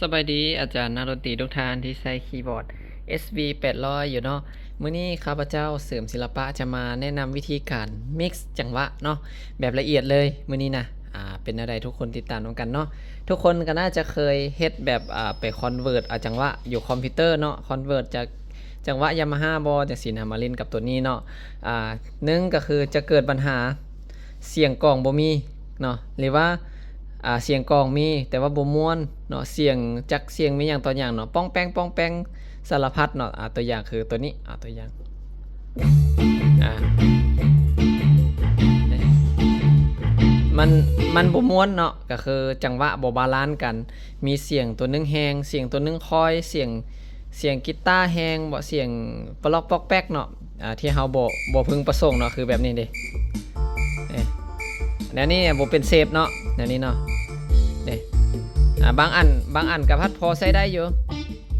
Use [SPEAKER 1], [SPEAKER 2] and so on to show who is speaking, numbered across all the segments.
[SPEAKER 1] สบายดีอาจารย์นักดนตรีทุกท่านที่ใช้คีย์บอร์ด SV 800อยู่เนาะมื้อนี้ข้าพเจ้าเสริมศิลปะจะมาแนะนำวิธีการ mix จังหวะเนาะแบบละเอียดเลยมื้อนี้นะเป็นอะไรทุกคนติดตามกันเนาะทุกคนก็น่าจะเคยเฮ็ดแบบไปคอนเวิร์ตจังหวะอยู่คอมพิวเตอร์เนาะคอนเวิร์ตจากจังหวะยามาฮ่าบอจังสีนะมาเล่นกับตัวนี้เนาะหนึ่งก็คือจะเกิดปัญหาเสียงกลองบ่มีเนาะหรือว่าเสียงกลองมีแต่ว่าบ่ม่วนเนาะเสียงจักเสียงมีอย่างตัวอย่างเนาะป้องแป้งป้องแป้งสารพัดเนาะตัวอย่างคือตัวนี้ตัวอย่างมันบ่ม่วนเนาะก็คือจังหวะบ่บาลานซ์กันมีเสียงตัวนึงแฮงเสียงตัวนึงคอยเสียงกีตาร์แฮงบ่เสียงปลอกปอกแป๊กเนาะที่เฮาบ่พึงประสงค์เนาะคือแบบนี้เด้แล้วนี่บ่เป็นเซฟเนาะแล้วนี่เนาะเด้บางอันก็พัดพอใช้ได้อยู่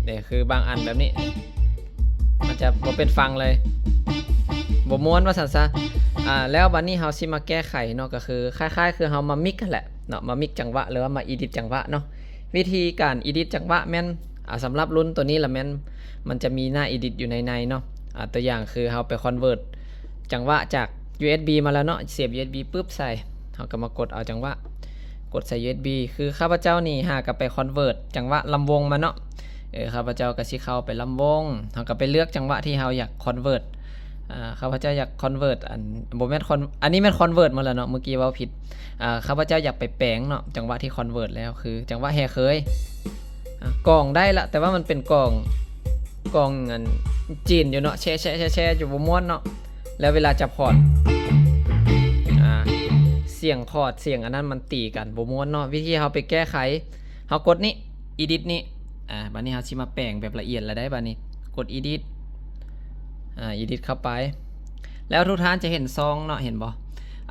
[SPEAKER 1] เด้คือบางอันแบบนี้มันจะบ่เป็นฟังเลยบ่ม่วนว่าซั่นซะแล้วบัดนี้เฮาสิมาแก้ไขเนาะก็คือคล้ายๆคือเฮามามิกกันแหละเนาะมามิกจังหวะหรือว่ามาอีดิทจังหวะเนาะวิธีการอีดิทจังหวะแม่นสำหรับรุ่นตัวนี้ละแม่นมันจะมีหน้าอีดิทอยู่ในเนาะตัวอย่างคือเฮาไปคอนเวิร์ตจังหวะจาก USB มาแล้วเนาะเสียบ USB ปึ๊บใส่เฮาก็มากดเอาจังหวะกดใส่ USB คือข้าพเจ้านี่หาก็ไปคอนเวิร์ตจังหวะลำวงมาเนาะข้าพเจ้าก็สิเข้าไปลำวงเฮาก็ไปเลือกจังหวะที่เฮาอยากคอนเวิร์ตข้าพเจ้าอยากคอนเวิร์ตบ่แม่นอันนี้แม่นคอนเวิร์ตมาแล้วเนาะเมื่อกี้เว้าผิดข้าพเจ้าอยากไปแปลงเนาะจังหวะที่คอนเวิร์ตแล้วคือจังหวะแห่เคยกล่องได้ละแต่ว่ามันเป็นกล่องอันจีนอยู่เนาะแช่อยู่บ่ม่วนเนาะแล้วเวลาจะพอร์ตเสียงคอร์ดเสียงอันนั้นมันตีกันบ่ม่วนเนาะวิธีเฮาไปแก้ไขเฮากดนี้ edit นี่บัดนี้เฮาสิมาแปลงแบบละเอียดแล้วได้บัดนี้กด edit edit เข้าไปแล้วทุกท่านจะเห็นซองเนาะเห็นบ่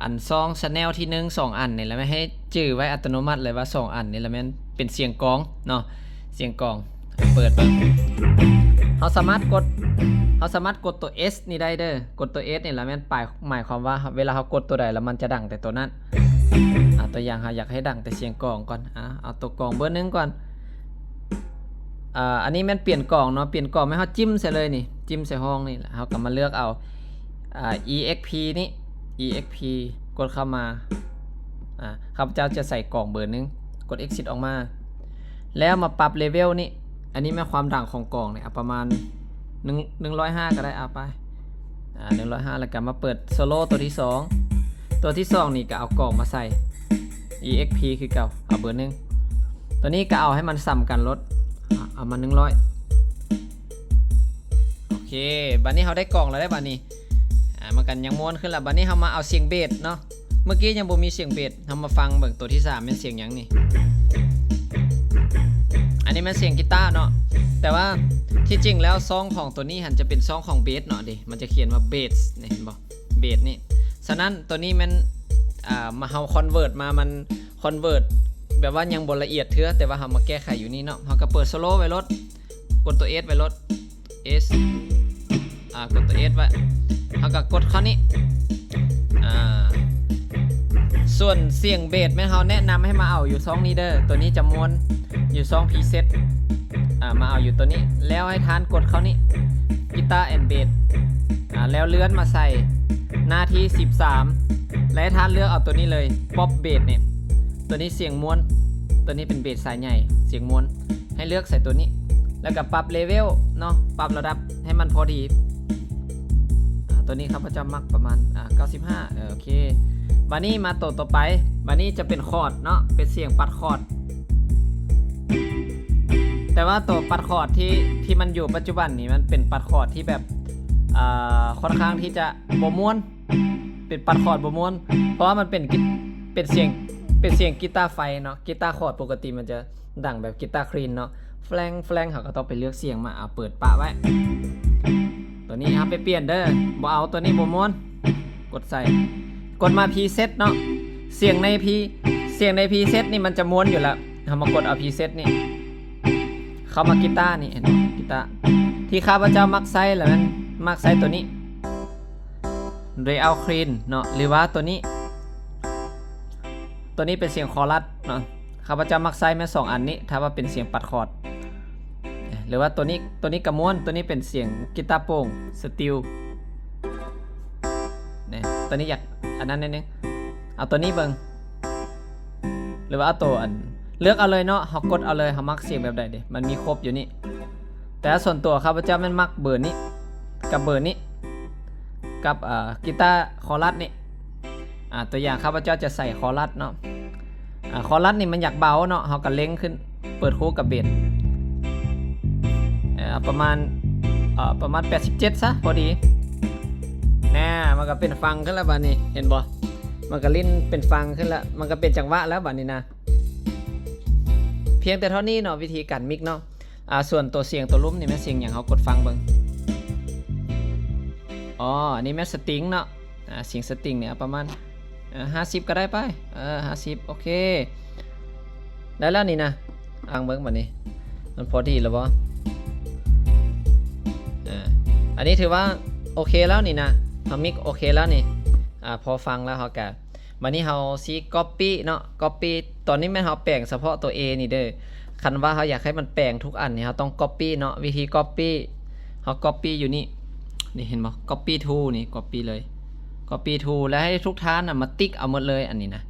[SPEAKER 1] อันซอง channel ที่1 2อันนี่แล้วไม่ให้จื่อไว้อัตโนมัติเลยว่า2อันนี่แล้วมันเป็นเสียงกลองเนาะเสียงกลองเปิดเบิ่งเราสามารถกดตัว S นี่ได้เด้อกดตัว S นี่แล้วมันหมายความว่าเวลาเรากดตัวใดแล้วมันจะดังแต่ตัวนั้นตัวอย่างเราอยากให้ดังแต่เสียงกลองก่อนเอาตัวกลองเบอร์1ก่อนอันนี้มันเปลี่ยนกล่องเนาะเปลี่ยนกล่องไม่เขาจิ้มใส่เลยนี่จิ้มใส่ห้องนี่แหละเขาก็มาเลือกเอาexp นี่ exp กดเข้ามาข้าพเจ้าจะใส่กล่องเบอร์1กด exit ออกมาแล้วมาปรับเลเวลนี่อันนี้แม่ความดังของกล่องเนี่ยประมาณ105ก็ได้ไป105แล้วก็มาเปิดโซโล่ตัวที่2นี่ก็เอากล่องมาใส่ exp คือเก่าเอาเบอร์1ตัวนี้ก็เอาให้มันซ้ำกันลดเอามา100โอเคบัดนี้เราได้กล่องแล้วได้บัดนี้มันกันยังม้วนขึ้นแล้วบัดนี้เรามาเอาเสียงเบสเนาะเมื่อกี้ยังบ่มีเสียงเบสเรามาฟังเบิ่งตัวที่3เป็นเสียงหยังนี่อันนี้มันเสียงกีตาร์เนาะแต่ว่าที่จริงแล้วซองของตัวนี้หันจะเป็นซองของเบสเนาะดิมันจะเขียนว่าเบสนี่เห็นบ่เบสนี่ฉะนั้นตัวนี้มันมาเฮาคอนเวิร์ตมามันคอนเวิร์ตแบบว่ายังบ่ละเอียดเถื่อแต่ว่าเรามาแก้ไขอยู่นี่เนาะเราก็เปิดโซโล่ไว้ลดกดตัว S ไว้ลด S กดตัว S ไว้เราก็กดเข้านี้ส่วนเสียงเบสแม่เราแนะนำให้มาเอาอยู่ซองนี้เด้อตัวนี้จะม้วนอยู่ซองพรีเซตมาเอาอยู่ตัวนี้แล้วให้ทานกดเข้านี้กีตาร์แอนด์เบสแล้วเลื่อนมาใส่หน้าที่13และให้ทานเลือกเอาตัวนี้เลยป๊อปเบสเนี่ยตัวนี้เสียงม้วนตัวนี้เป็นเบสสายใหญ่เสียงม้วนให้เลือกใส่ตัวนี้แล้วก็ปรับเลเวลเนาะปรับระดับให้มันพอดีตัวนี้ครับพระเจ้ามักประมาณ95โอเคบัดนี้มาต่อไปบัดนี้จะเป็นคอร์ดเนาะเป็นเสียงปัดคอร์ดแต่ว่าตัวปัดคอร์ดที่มันอยู่ปัจจุบันนี้มันเป็นปัดคอร์ดที่แบบค่อนข้างที่จะบ่ม่วนเป็นปัดคอร์ดบ่ม่วนเพราะว่ามันเป็นเสียงกีตาร์ไฟเนาะกีตาร์คอร์ดปกติมันจะดังแบบกีตาร์คลีนเนาะแฟลงเขาก็ต้องไปเลือกเสียงมาเปิดปะไว้ตัวนี้ไปเปลี่ยนเด้อบ่เอาตัวนี้บ่ม่วนกดใส่กดมาพรีเซตเนาะเสียงในพรีเซตนี่มันจะม้วนอยู่แล้วเฮามากดเอาพรีเซตนี่เข้ามากีตาร์นี่เห็นมั้ยกีตาร์ที่ข้าพเจ้ามักใส่แล้วมันมักใส่ตัวนี้ Real Clean เนาะหรือว่าตัวนี้เป็นเสียงคอรัสเนาะ ข้าพเจ้ามักใช้แม่2อันนี้ถ้าว่าเป็นเสียงปัดคอร์ดหรือว่าตัวนี้กระม้วนตัวนี้เป็นเสียงกีตาร์โปร่งสติลเนี่ยตัวนี้อยากอันนั้นนิดนึงเอาตัวนี้เบิ่งหรือว่าเอาตัวอันเลือกเอาเลยเนาะเฮากดเอาเลยเฮามักเสียงแบบใดดิมันมีครบอยู่นี่แต่ส่วนตัวข้าพเจ้ามันมักเบอร์นี้กับเบอร์นี้กับกีตาร์คอรัสนี่ตัวอย่างข้าพเจ้าจะใส่คอรัสเนาะคอรัสนี่มันอยากเบาเนาะเฮาก็เล็งขึ้นเปิดคู่กับเบสประมาณ87ซะพอดีแน่มันก็เป็นฟังขึ้นแล้วบัดนี้เห็นบ่มันก็ลิ้นเป็นฟังขึ้นแล้วมันก็เป็นจังหวะแล้วบัดนี้นะเพียงแต่เท่านี้เนาะวิธีการมิกเนาะส่วนตัวเสียงตัวลุ้มนี่แม่เสียงอย่างเขากดฟังเบิ่งอ๋ออันนี้แม่สตริงเนาะเสียงสตริงเนี่ยประมาณ50ก็ได้ไป50โอเคได้แล้วนี่นะอ่างเบิ่งบัดนี้มันพอดีแล้วบ่อันนี้ถือว่าโอเคแล้วนี่นะเฮามิกโอเคแล้วนี่พอฟังแล้วเฮาก็วันนี้เฮาสิ copy เนาะ copy ตอนนี้แม่นเฮาแปลงเฉพาะตัว A นี่เด้อคันว่าเฮาอยากให้มันแปลงทุกอันนี่เฮาต้อง copy เนาะวิธี copy เฮา copy อยู่นี่เห็นบ่ copy to นี่ copy เลย copy to แล้วให้ทุกท่านมาติ๊กเอาหมดเลยอันนี้นะ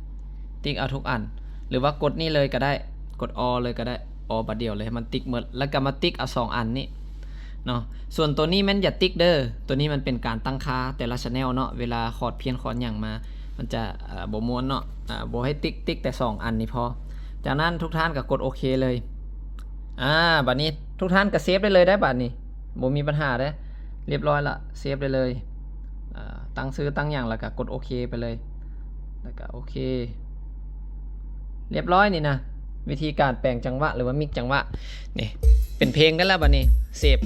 [SPEAKER 1] ติ๊กเอาทุกอันหรือว่ากดนี่เลยก็ได้กด all เลยก็ได้ all บัดเดียวเลยให้มันติ๊กหมดแล้วก็มาติ๊กเอา2อันนี้เนาะส่วนตัวนี้แม่นอย่าติ๊กเด้อตัวนี้มันเป็นการตั้งค่าแต่ละ channel เนาะเวลาคอร์ดเพี้ยนคอร์ดอย่างมามันจะบ่ม้วนเนาะบ่ให้ติ๊กแต่2อันนี้พอจากนั้นทุกท่านก็กดโอเคเลยบัดนี้ทุกท่านก็เซฟได้เลยได้บัดนี้บ่มีปัญหาเด้เรียบร้อยละเซฟได้เลยตั้งซื้อตั้งอย่างแล้วก็กดโอเคไปเลยแล้วก็โอเคเรียบร้อยนี่นะวิธีการแปลงจังหวะหรือว่ามิกจังหวะนี่เป็นเพลงกันแล้วบัดนี้เซฟ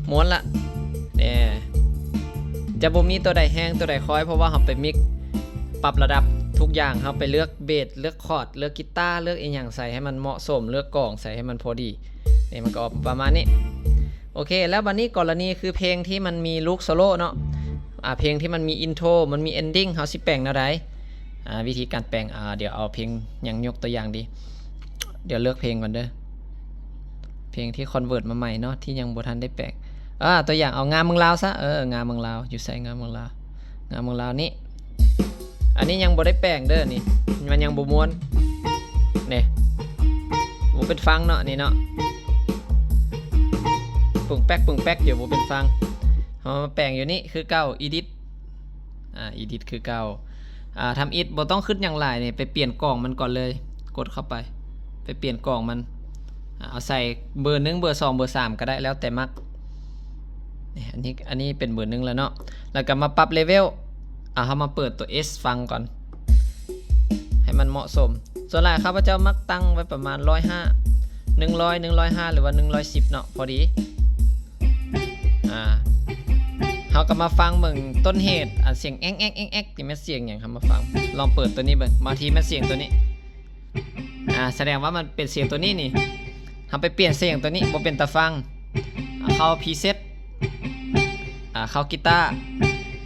[SPEAKER 1] ม้วนละเนี่ยจะบ่มีตัวใดแห้งตัวใดคอยเพราะว่าเราไปมิกปรับระดับทุกอย่างเราไปเลือกเบสเลือกคอร์ดเลือกกีตาร์เลือกอีกอย่างใส่ให้มันเหมาะสมเลือกกล่องใส่ให้มันพอดีนี่มันก็ประมาณนี้โอเคแล้วบัดนี้กรณีคือเพลงที่มันมีลูกโซโล่เนาะเพลงที่มันมีอินโทรมันมีเอนดิ้งเฮาสิแปลงแนวใดวิธีการแปลงเดี๋ยวเอาเพลงอย่างยกตัวอย่างดีเดี๋ยวเลือกเพลงก่อนเด้อเพลงที่คอนเวิร์ตมาใหม่เนาะที่ยังบ่ทันได้แปลงตัวอย่างเอางามเมืองลาวซะงามเมืองลาวอยู่ใส่งามเมืองลาวงามเมืองลาวนี่อันนี้ยังบ่ได้แปลงเด้อนี่มันยังบ่ม้วนนี่บ่เป็นฟังเนาะนี่เนาะปึ้งแป๊กอยู่บ่เป็นฟังเฮามาแปลงอยู่นี่คือเก่า edit edit คือเก่าทำ edit บ่ต้องขึ้นอย่างหลายนี่ไปเปลี่ยนกล่องมันก่อนเลยกดเข้าไปเปลี่ยนกล่องมันเอาใส่เบอร์1เบอร์2เบอร์3ก็ได้แล้วแต่มักอันนี้เป็นเบอร์1แล้วเนาะแล้วก็มาปรับเลเวลเฮามาเปิดตัว S ฟังก่อนให้มันเหมาะสมส่วนหลายข้าพเจ้ามักตั้งไว้ประมาณ105 105หรือว่า110เนาะพอดีเฮาก็มาฟังเบิ่งต้นเหตุเสียงแอ๊กที่แม่เสียงหยังครับมาฟังลองเปิดตัวนี้เบิ่งมาทีแม่เสียงตัวนี้แสดงว่ามันเป็นเสียงตัวนี้นี่ทำไปเปลี่ยนเสียงตัวนี้บ่เป็นตาฟังเข้าพรีเซตเข้ากีตาร์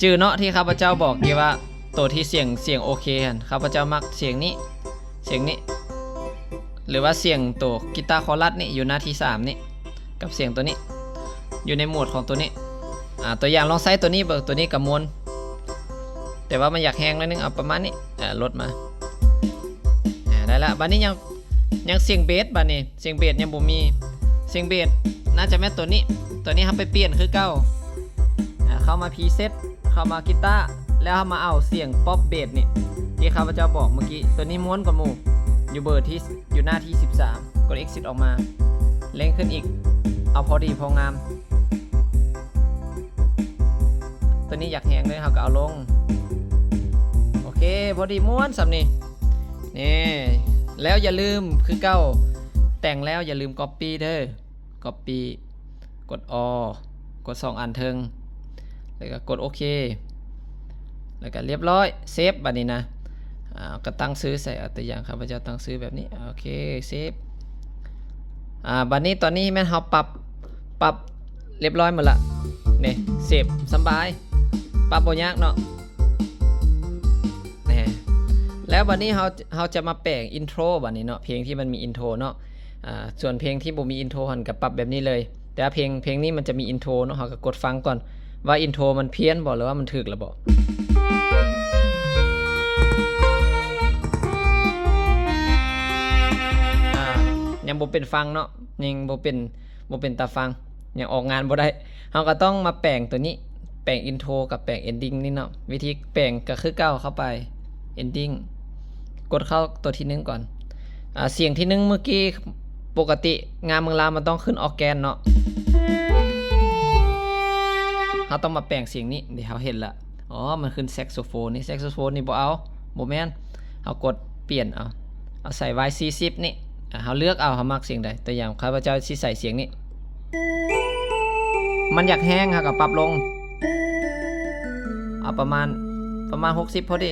[SPEAKER 1] จื่อเนาะที่ข้าพเจ้าบอกเกี่ยวว่าตัวที่เสียงโอเคข้าพเจ้ามักเสียงนี้หรือว่าเสียงตัวกีตาร์คอรัสนี่อยู่หน้าที่3นี่กับเสียงตัวนี้อยู่ในโหมดของตัวนี้ตัวอย่างลองใส่ตัวนี้เบิกตัวนี้กับมวลแต่ว่ามันอยากแห้งนิดนึงเอาประมาณนี้ลดมาได้ละบัดนี้ยังเสียงเบสบัดนี้เสียงเบสยังบ่มีเสียงเบสน่าจะแม่ตัวนี้ครับไปเปลี่ยนคือเก่าเข้ามาพรีเซตเข้ามากีตาร์แล้วมาเอาเสียงป๊อปเบสนี่ที่ข้าพเจ้าบอกเมื่อกี้ตัวนี้ม้วนกว่าหมู่อยู่เบอร์ที่อยู่หน้าที่13กด exit ออกมาเล็งขึ้นอีกเอาพอดีพองามตัวนี้อยากแห้งเลยเราก็เอาลงโอเคพอดีม้วนสำนี่แล้วอย่าลืมคือเก้าแต่งแล้วอย่าลืม copy เด้อ copy กด กด2อันเทิงแล้วก็กดโอเคแล้วก็เรียบร้อยเซฟบัดนี้นะก็ตั้งซื้อใส่ตัวอย่างครับพระเจ้าตั้งซื้อแบบนี้โอเคเซฟบัดนี้ตอนนี้แม่นเฮาปรับเรียบร้อยหมดละนี่เซฟสบายปรับบ่ยากเนาะ แล้ววันนี้เราจะมาแปลงอินโทรบัดนี้เนาะเพลงที่มันมีอินโทรเนาะส่วนเพลงที่บ่มีอินโทรหันก็ปรับแบบนี้เลยแต่ว่าเพลงนี้มันจะมีอินโทรเนาะเราก็กดฟังก่อนว่าอินโทรมันเพี้ยนบ่หรือว่ามันถูกหรือบ่ยังบ่เป็นฟังเนาะยังบ่เป็นตาฟังยังออกงานบ่ได้เราก็ต้องมาแปลงตัวนี้แปลงอินโทรกับแปลงเอนดิ้งนี่เนาะวิธีแปลงก็คือก้าวเข้าไปเอนดิ้งกดเข้าตัวที่1ก่อนเสียงที่1เมื่อกี้ปกติงานเมืองลาวมันต้องขึ้นออร์แกนเนาะเราต้องมาแปลงเสียงนี้เดี๋ยวเราเห็นละอ๋อมันขึ้นแซกโซโฟนนี่แซกโซโฟนนี่บ่เอาบ่แม่นเอากดเปลี่ยนเอาใส่ Y40 นี่เราเลือกเอาเรามักเสียงใดตัวอย่างข้าพเจ้าสิใส่เสียงนี้มันอยากแห้งครับก็ปรับลงเอาประมาณ60พอดี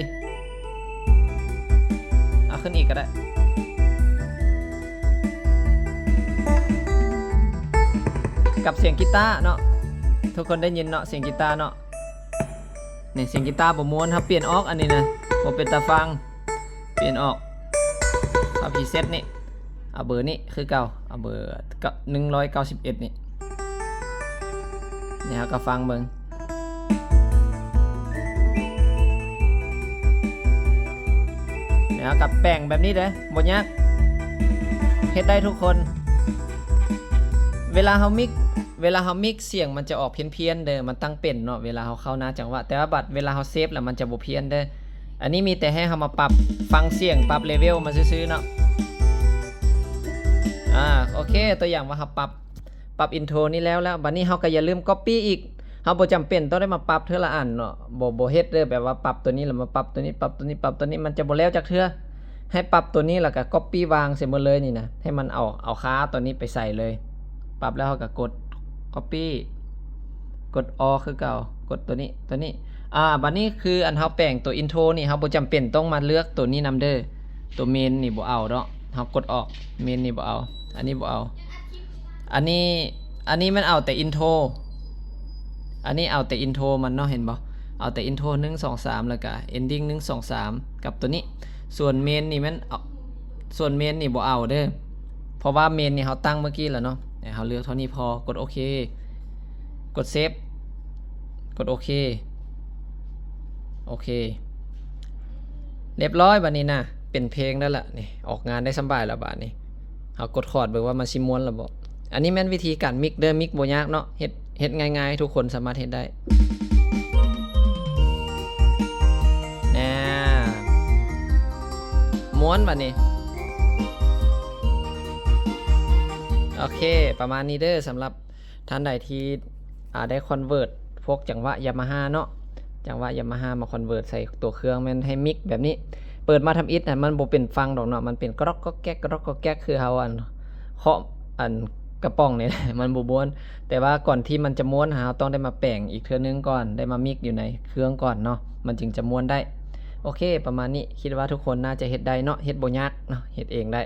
[SPEAKER 1] เอาขึ้นอีกก็ได้กับเสียงกีตาร์เนาะทุกคนได้ยินเนาะเสียงกีตาร์เนาะนี่เสียงกีตาร์บ่ม่วนครับเปลี่ยนออกอันนี้นะบ่เป็นตาฟังเปลี่ยนออกเอาพรีเซตนี่เอาเบอร์นี้คือเก่าเอาเบอร์191นี่ครับก็ฟังเบิ่งนะครับกับแป้งแบบนี้เด้บ่ยากเฮ็ดได้ทุกคนเวลาเฮามิกเสียงมันจะออกเพี้ยนๆเด้อมันตั้งเป็นเนาะเวลาเฮาเข้าหน้าจังหวะแต่ว่าบัดเวลาเฮาเซฟแล้วมันจะบ่เพี้ยนเด้ออันนี้มีแต่ให้เฮามาปรับฟังเสียงปรับเลเวลมาซื่อๆเนาะโอเคตัวอย่างว่าเฮาปรับอินโทรนี่แล้วบัดนี้เฮาก็อย่าลืม copy อีกเฮาบ่จำเป็นต้องได้มาปรับเทื่อละอันเนาะบ่เฮ็ดเด้อแบบว่าปรับตัวนี้แล้วมาปรับตัวนี้ปรับตัวนี้ปรับตัวนี้มันจะบ่แล้วจักเทื่อให้ปรับตัวนี้แล้วก็ copy วางเสร็จหมดเลยนี่นะให้มันเอาค้าตัวนี้ไปใส่เลยปรับแล้วเฮาก็กด copy กด all คือเก่ากดตัวนี้บัดนี้คืออันเฮาแปลงตัวอินโทรนี่เฮาบ่จำเป็นต้องมาเลือกตัวนี้นำเด้อตัวเมนนี่บ่เอาเนาะเฮากดออกเมนนี่บ่เอาอันนี้บ่เอาอันนี้มันเอาแต่อินโทรอันนี้เอาแต่อินโทรมันเนาะเห็นบ่เอาแต่อินโทร1 2 3แล้วก็เอนดิ้ง1 2 3กับตัวนี้ส่วนเมนนี่มันส่วนเมนนี่บ่เอาเด้อเพราะว่าเมนนี่เฮาตั้งเมื่อกี้แล้วเนาะเฮาเลือกเท่านี้พอกดโอเคกดเซฟกดโอเคเรียบร้อยบัดนี้นะเป็นเพลงแล้วล่ะนี่ออกงานได้สบายแล้วบัดนี้เฮากดคอร์ดเบิ่งว่ามันสิม่วนแล้วบ่อันนี้แม่นวิธีการมิกเด้อมิกบ่ยากเนาะเฮ็ดง่ายๆทุกคนสามารถเฮ็ดได้ม้วนบัดนี้โอเคประมาณนี้เด้อสำหรับท่านใดที่ได้คอนเวิร์ตพวกจังหวะ Yamaha เนาะจังหวะ Yamaha มาคอนเวิร์ตใส่ตัวเครื่องแม่นให้มิกแบบนี้เปิดมาทำอิฐมันบ่เป็นฟังดอกเนาะมันเป็นกรอกก็แก๊กกรอกก็แก๊กคือเฮาเคาะกระป๋องนี่แหละมันบ่ม่วนแต่ว่าก่อนที่มันจะม้วนเราต้องได้มาแปลงอีกเทื่อนึงก่อนได้มามิกอยู่ในเครื่องก่อนเนาะมันจึงจะม้วนได้โอเคประมาณนี้คิดว่าทุกคนน่าจะเฮ็ดได้เนาะเฮ็ดบ่ยากเนาะเฮ็ดเองได้